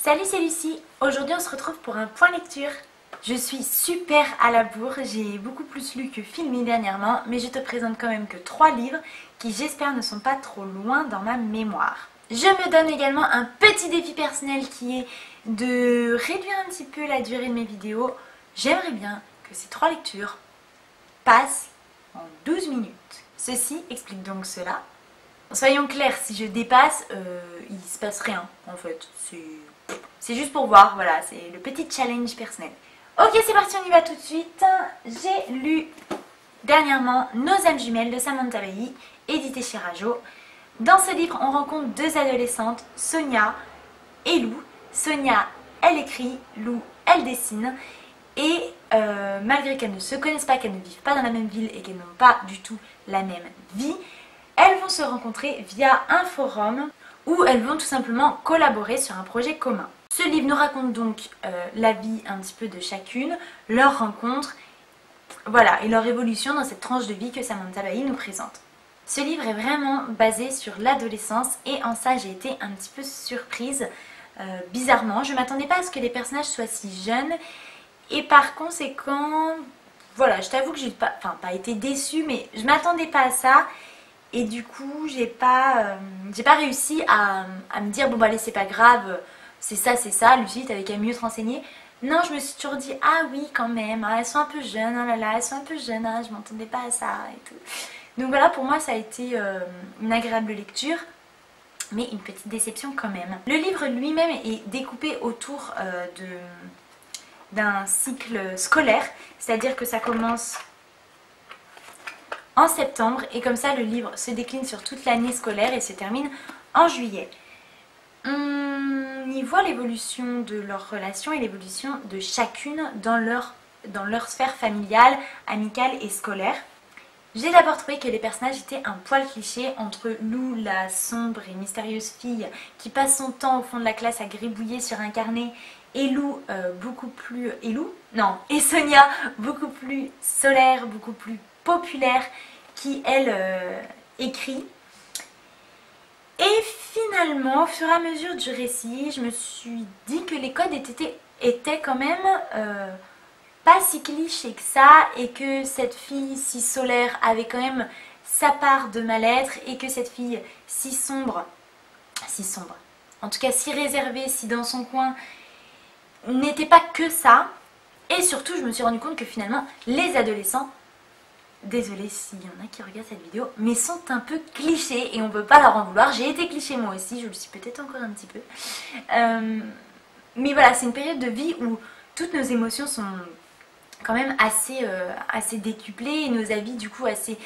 Salut, c'est Lucie. Aujourd'hui on se retrouve pour un point lecture. Je suis super à la bourre, j'ai beaucoup plus lu que filmé dernièrement, mais je te présente quand même que 3 livres qui j'espère ne sont pas trop loin dans ma mémoire. Je me donne également un petit défi personnel qui est de réduire un petit peu la durée de mes vidéos. J'aimerais bien que ces 3 lectures passent en 12 minutes. Ceci explique donc cela. Soyons clairs, si je dépasse, il se passe rien en fait. C'est juste pour voir, voilà, c'est le petit challenge personnel. Ok, c'est parti, on y va tout de suite. J'ai lu dernièrement Nos âmes jumelles de Samantha Bailly, édité chez Rajo. Dans ce livre, on rencontre 2 adolescentes, Sonia et Lou. Sonia, elle écrit, Lou, elle dessine. Et malgré qu'elles ne se connaissent pas, qu'elles ne vivent pas dans la même ville et qu'elles n'ont pas du tout la même vie, elles vont se rencontrer via un forum où elles vont tout simplement collaborer sur un projet commun. Ce livre nous raconte donc la vie un petit peu de chacune, leur rencontre, voilà, et leur évolution dans cette tranche de vie que Samantha Bailly nous présente. Ce livre est vraiment basé sur l'adolescence et en ça j'ai été un petit peu surprise, bizarrement. Je ne m'attendais pas à ce que les personnages soient si jeunes et par conséquent, voilà, je t'avoue que j'ai pas été déçue, mais je ne m'attendais pas à ça. Et du coup, j'ai pas réussi à me dire bon bah allez c'est pas grave, c'est ça, Lucie t'avais qu'à mieux te renseigner. Non, je me suis toujours dit ah oui quand même, ah, elles sont un peu jeunes, oh là là, elles sont un peu jeunes, ah, je m'entendais pas à ça et tout. Donc voilà, pour moi ça a été une agréable lecture, mais une petite déception quand même. Le livre lui-même est découpé autour d'un cycle scolaire, c'est-à-dire que ça commence en septembre et comme ça le livre se décline sur toute l'année scolaire et se termine en juillet. On y voit l'évolution de leur relation et l'évolution de chacune dans leur sphère familiale, amicale et scolaire. J'ai d'abord trouvé que les personnages étaient un poil cliché entre Lou, la sombre et mystérieuse fille qui passe son temps au fond de la classe à gribouiller sur un carnet, et Lou et Sonia beaucoup plus solaire, beaucoup plus populaire, qui elle écrit. Et finalement, au fur et à mesure du récit, je me suis dit que les codes étaient quand même pas si clichés que ça, et que cette fille si solaire avait quand même sa part de mal-être, et que cette fille si sombre, en tout cas si réservée, si dans son coin, n'était pas que ça. Et surtout, je me suis rendu compte que finalement, les adolescents, désolée s'il y en a qui regardent cette vidéo, mais sont un peu clichés et on peut pas leur en vouloir. J'ai été cliché moi aussi, je le suis peut-être encore un petit peu. Mais voilà, c'est une période de vie où toutes nos émotions sont quand même assez décuplées et nos avis du coup assez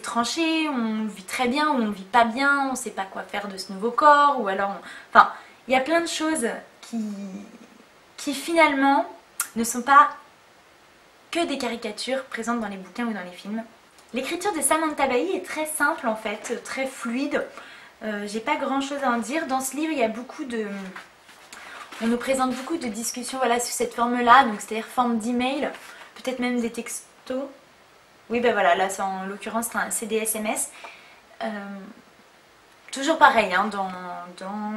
tranchés. On vit très bien ou on vit pas bien, on sait pas quoi faire de ce nouveau corps, ou alors enfin, il y a plein de choses qui finalement ne sont pas que des caricatures présentes dans les bouquins ou dans les films. L'écriture de Samantha Bailly est très simple en fait, très fluide. J'ai pas grand chose à en dire. Dans ce livre, il y a on nous présente beaucoup de discussions, voilà, sous cette forme-là, donc c'est-à-dire forme d'email, peut-être même des textos. Oui, ben voilà, là, en l'occurrence, c'est des SMS. Toujours pareil, hein, dans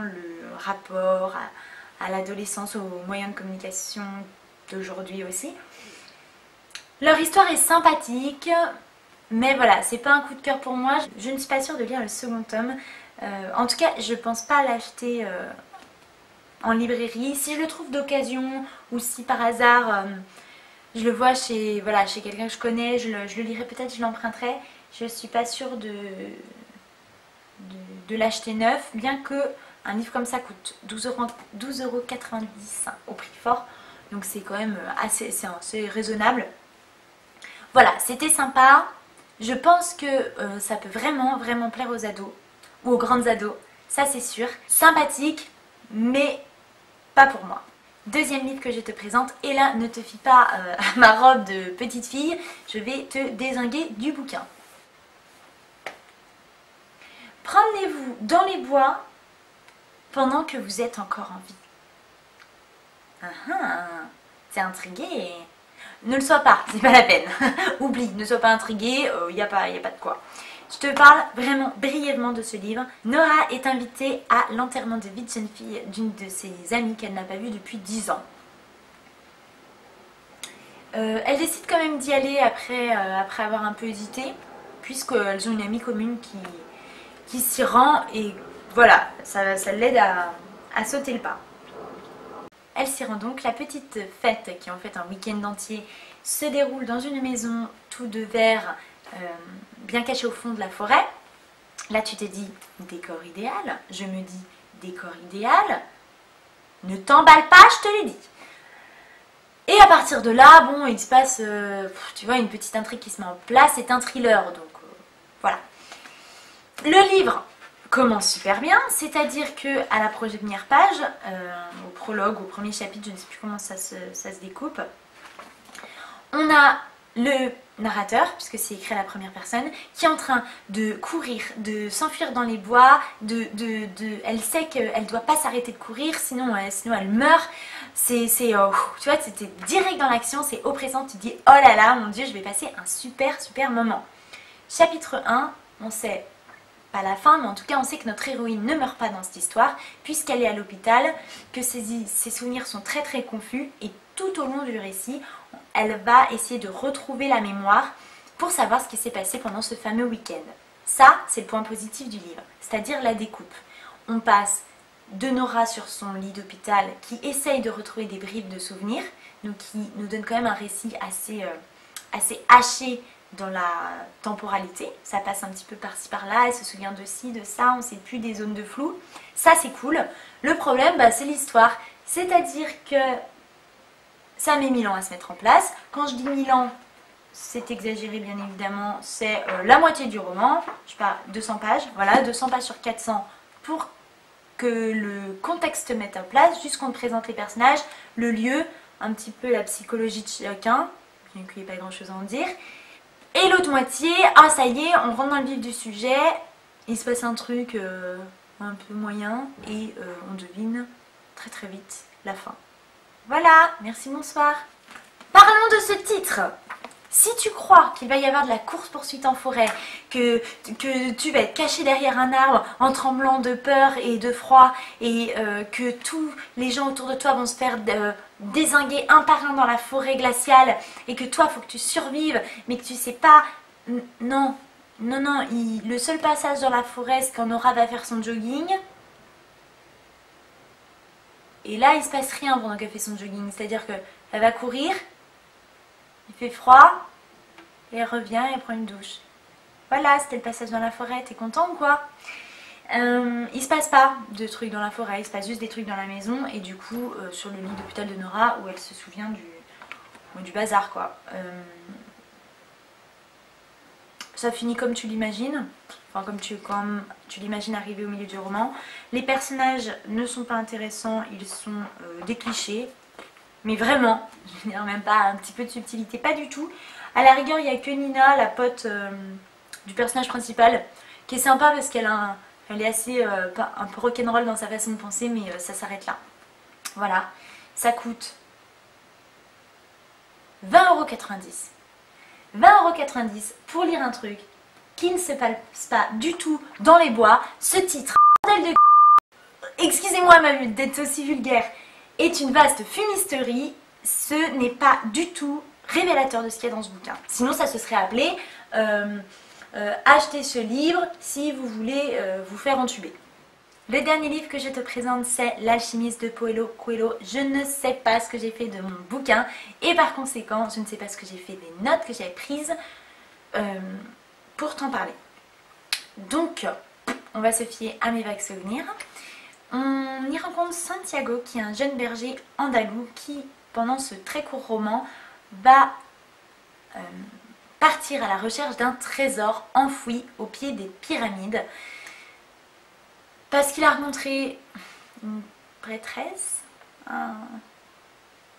le rapport à l'adolescence, aux moyens de communication d'aujourd'hui aussi. Leur histoire est sympathique, mais voilà, c'est pas un coup de cœur pour moi. Je ne suis pas sûre de lire le second tome. En tout cas, je pense pas l'acheter en librairie. Si je le trouve d'occasion ou si par hasard je le vois chez quelqu'un que je connais, je le lirai peut-être, je l'emprunterai. Je suis pas sûre de l'acheter neuf, bien que un livre comme ça coûte 12,90 € au prix fort. Donc c'est quand même assez raisonnable. Voilà, c'était sympa. Je pense que ça peut vraiment plaire aux ados ou aux grandes ados, ça c'est sûr. Sympathique, mais pas pour moi. Deuxième livre que je te présente, et là ne te fie pas à ma robe de petite fille, je vais te dézinguer du bouquin. Promenez-vous dans les bois pendant que vous êtes encore en vie. C'est intrigué. Ne le sois pas, c'est pas la peine. Oublie, ne sois pas intrigué, il n'y a pas de quoi. Je te parle vraiment brièvement de ce livre. Nora est invitée à l'enterrement de vie de jeune fille d'une de ses amies qu'elle n'a pas vue depuis 10 ans. Elle décide quand même d'y aller après avoir un peu hésité, puisqu'elles ont une amie commune qui s'y rend et voilà, ça l'aide à sauter le pas. Elle s'y rend donc. La petite fête, qui est en fait un week-end entier, se déroule dans une maison tout de verre, bien cachée au fond de la forêt. Là tu te dis décor idéal, je me dis décor idéal, ne t'emballe pas, je te l'ai dit. Et à partir de là, bon, il se passe, tu vois, une petite intrigue qui se met en place. C'est un thriller, donc voilà. Le livre commence super bien, c'est-à-dire que à la première page, au prologue, au premier chapitre, je ne sais plus comment ça se découpe, on a le narrateur, puisque c'est écrit à la première personne, qui est en train de courir, de s'enfuir dans les bois, elle sait qu'elle ne doit pas s'arrêter de courir, sinon elle meurt. Tu vois, c'était direct dans l'action, c'est oppressant, tu te dis oh là là, mon Dieu, je vais passer un super moment. Chapitre 1, on sait pas la fin, mais en tout cas on sait que notre héroïne ne meurt pas dans cette histoire, puisqu'elle est à l'hôpital, que ses souvenirs sont très confus, et tout au long du récit, elle va essayer de retrouver la mémoire pour savoir ce qui s'est passé pendant ce fameux week-end. Ça, c'est le point positif du livre, c'est-à-dire la découpe. On passe de Nora sur son lit d'hôpital qui essaye de retrouver des bribes de souvenirs, donc qui nous donne quand même un récit assez haché dans la temporalité. Ça passe un petit peu par-ci par-là, elle se souvient de ci, de ça, on ne sait plus, des zones de flou. Ça c'est cool. Le problème, c'est l'histoire. C'est-à-dire que ça met 1000 ans à se mettre en place. Quand je dis 1000 ans, c'est exagéré bien évidemment, c'est la moitié du roman. Je sais pas, 200 pages, voilà, 200 pages sur 400 pour que le contexte se mette en place, juste qu'on te présente les personnages, le lieu, un petit peu la psychologie de chacun, bien qu'il n'y ait pas grand chose à en dire. Et l'autre moitié, ah ça y est, on rentre dans le vif du sujet, il se passe un truc un peu moyen et on devine très vite la fin. Voilà, merci, bonsoir. Parlons de ce titre. Si tu crois qu'il va y avoir de la course-poursuite en forêt, que tu vas être caché derrière un arbre en tremblant de peur et de froid, et que tous les gens autour de toi vont se faire dézinguer un par un dans la forêt glaciale, et que toi, il faut que tu survives, mais que tu sais pas... Non, le seul passage dans la forêt, c'est quand Nora va faire son jogging. Et là, il se passe rien pendant qu'elle fait son jogging, c'est-à-dire qu'elle va courir, il fait froid, et elle revient et elle prend une douche. Voilà, c'était le passage dans la forêt, t'es content ou quoi? Il se passe pas de trucs dans la forêt, il se passe juste des trucs dans la maison, et du coup, sur le lit d'hôpital de Nora, où elle se souvient du bazar, quoi. Ça finit comme tu l'imagines, enfin comme tu l'imagines arriver au milieu du roman. Les personnages ne sont pas intéressants, ils sont des clichés. Mais vraiment, je veux dire, même pas un petit peu de subtilité, pas du tout. À la rigueur, il n'y a que Nina, la pote du personnage principal, qui est sympa parce qu'elle est assez un peu rock'n'roll dans sa façon de penser, mais ça s'arrête là. Voilà, ça coûte 20,90 €. 20,90 € pour lire un truc qui ne se passe pas du tout dans les bois. Ce titre, bordel de... Excusez-moi d'être aussi vulgaire, est une vaste fumisterie. Ce n'est pas du tout révélateur de ce qu'il y a dans ce bouquin. Sinon ça se serait appelé achetez ce livre si vous voulez vous faire entuber. Le dernier livre que je te présente, c'est L'Alchimiste de Paulo Coelho. Je ne sais pas ce que j'ai fait de mon bouquin, et par conséquent je ne sais pas ce que j'ai fait des notes que j'avais prises pour t'en parler. Donc on va se fier à mes vagues souvenirs. On y rencontre Santiago, qui est un jeune berger andalou qui, pendant ce très court roman, va partir à la recherche d'un trésor enfoui au pied des pyramides, parce qu'il a rencontré une prêtresse, un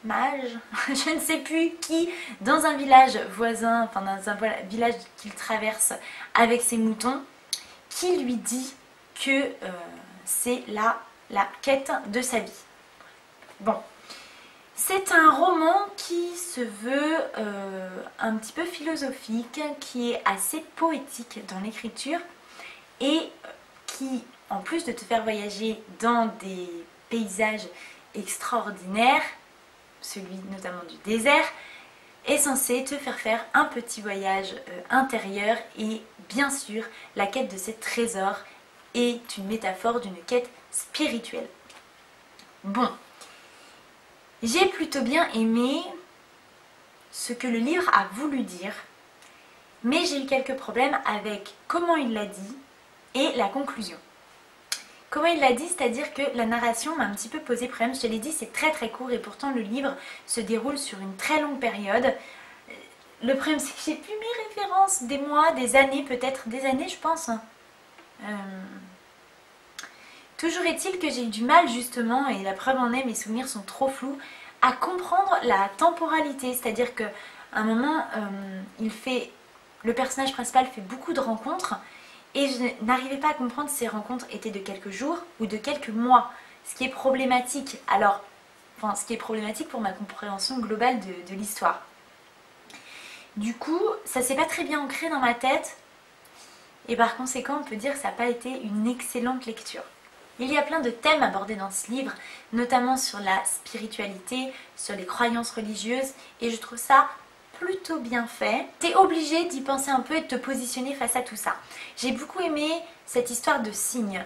mage, je ne sais plus qui, dans un village voisin, enfin dans un village qu'il traverse avec ses moutons, qui lui dit que c'est la quête de sa vie. Bon, C'est un roman qui se veut un petit peu philosophique, qui est assez poétique dans l'écriture et qui, en plus de te faire voyager dans des paysages extraordinaires, celui notamment du désert, est censé te faire un petit voyage intérieur et bien sûr la quête de ces trésors est une métaphore d'une quête spirituelle. Bon, j'ai plutôt bien aimé ce que le livre a voulu dire, mais j'ai eu quelques problèmes avec comment il l'a dit et la conclusion. Comment il l'a dit, c'est-à-dire que la narration m'a un petit peu posé problème. Je te l'ai dit, c'est très très court et pourtant le livre se déroule sur une très longue période. Le problème, c'est que j'ai plus mes références, des mois, des années, peut-être des années, je pense. Toujours est-il que j'ai eu du mal justement, et la preuve en est, mes souvenirs sont trop flous, à comprendre la temporalité. C'est-à-dire qu'à un moment, le personnage principal fait beaucoup de rencontres et je n'arrivais pas à comprendre si ces rencontres étaient de quelques jours ou de quelques mois. Ce qui est problématique. Ce qui est problématique pour ma compréhension globale de l'histoire. Du coup, ça s'est pas très bien ancré dans ma tête et par conséquent, on peut dire que ça n'a pas été une excellente lecture. Il y a plein de thèmes abordés dans ce livre, notamment sur la spiritualité, sur les croyances religieuses, et je trouve ça plutôt bien fait. T'es obligé d'y penser un peu et de te positionner face à tout ça. J'ai beaucoup aimé cette histoire de signes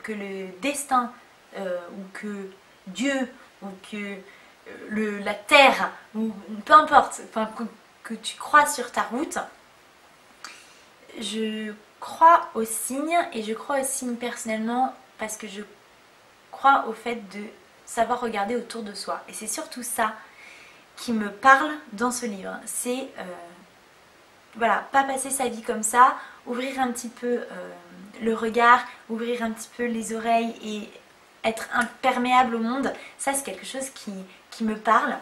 que le destin, ou que Dieu, ou que la terre, ou peu importe, que tu crois sur ta route. Je crois aux signes, et je crois aux signes personnellement parce que je crois au fait de savoir regarder autour de soi. Et c'est surtout ça qui me parle dans ce livre. C'est voilà, pas passer sa vie comme ça, ouvrir un petit peu le regard, ouvrir un petit peu les oreilles et être imperméable au monde. Ça, c'est quelque chose qui me parle.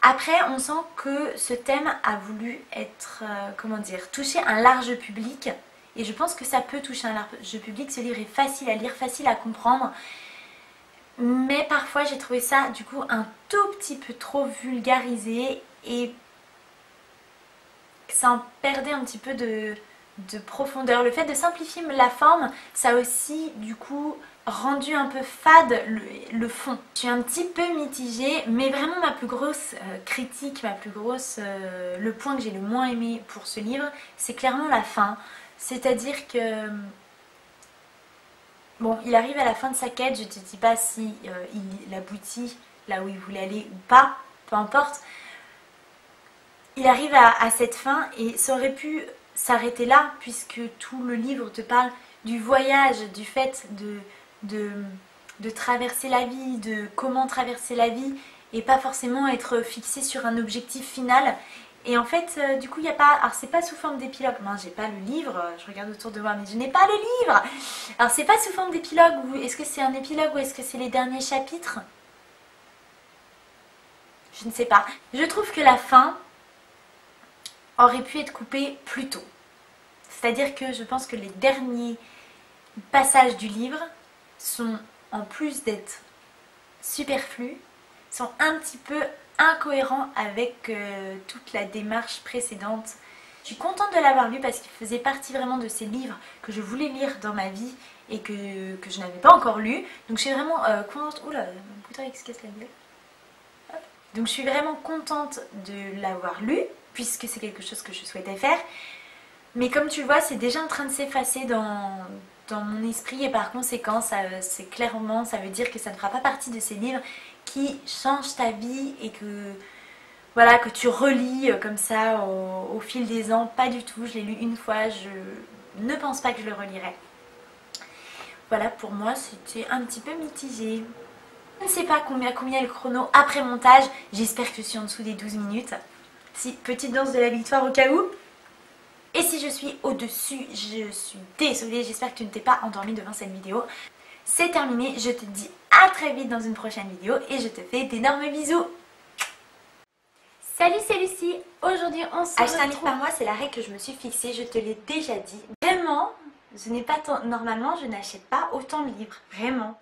Après, on sent que ce thème a voulu être, toucher un large public. Et je pense que ça peut toucher un large public. Ce livre est facile à lire, facile à comprendre. Mais parfois, j'ai trouvé ça, du coup, un tout petit peu trop vulgarisé. Et ça en perdait un petit peu de profondeur. Le fait de simplifier la forme, ça a aussi, du coup, rendu un peu fade le fond. Je suis un petit peu mitigée, mais vraiment ma plus grosse critique, le point que j'ai le moins aimé pour ce livre, c'est clairement la fin. C'est-à-dire que, bon, il arrive à la fin de sa quête, je ne te dis pas si il aboutit là où il voulait aller ou pas, peu importe. Il arrive à cette fin et ça aurait pu s'arrêter là, puisque tout le livre te parle du voyage, du fait de traverser la vie, de comment traverser la vie et pas forcément être fixé sur un objectif final. Et en fait, du coup, il n'y a pas... Alors, c'est pas sous forme d'épilogue. Non, j'ai pas le livre. Je regarde autour de moi, mais je n'ai pas le livre. Alors, c'est pas sous forme d'épilogue. Ou est-ce que c'est un épilogue ou est-ce que c'est les derniers chapitres? Je ne sais pas. Je trouve que la fin aurait pu être coupée plus tôt. C'est-à-dire que je pense que les derniers passages du livre sont, en plus d'être superflus, sont un petit peu incohérents avec toute la démarche précédente. Je suis contente de l'avoir lu parce qu'il faisait partie vraiment de ces livres que je voulais lire dans ma vie et que je n'avais pas encore lu. Donc je suis vraiment contente... Oula, mon bouton il se casse la gueule. Hop. Donc je suis vraiment contente de l'avoir lu puisque c'est quelque chose que je souhaitais faire. Mais comme tu le vois, c'est déjà en train de s'effacer dans mon esprit et par conséquent, c'est clairement, ça veut dire que ça ne fera pas partie de ces livres qui changent ta vie et que, voilà, que tu relis comme ça au fil des ans. Pas du tout, je l'ai lu une fois, je ne pense pas que je le relirai. Voilà, pour moi, c'était un petit peu mitigé. Je ne sais pas combien est le chrono après montage, j'espère que je suis en dessous des 12 minutes. Si, petite danse de la victoire au cas où. Et si je suis au-dessus, je suis désolée, j'espère que tu ne t'es pas endormi devant cette vidéo. C'est terminé, je te dis à très vite dans une prochaine vidéo et je te fais d'énormes bisous. Salut, c'est Lucie. Aujourd'hui, on se retrouve. Acheter un livre par mois, c'est la règle que je me suis fixée, je te l'ai déjà dit. Vraiment, normalement, je n'achète pas autant de livres. Vraiment.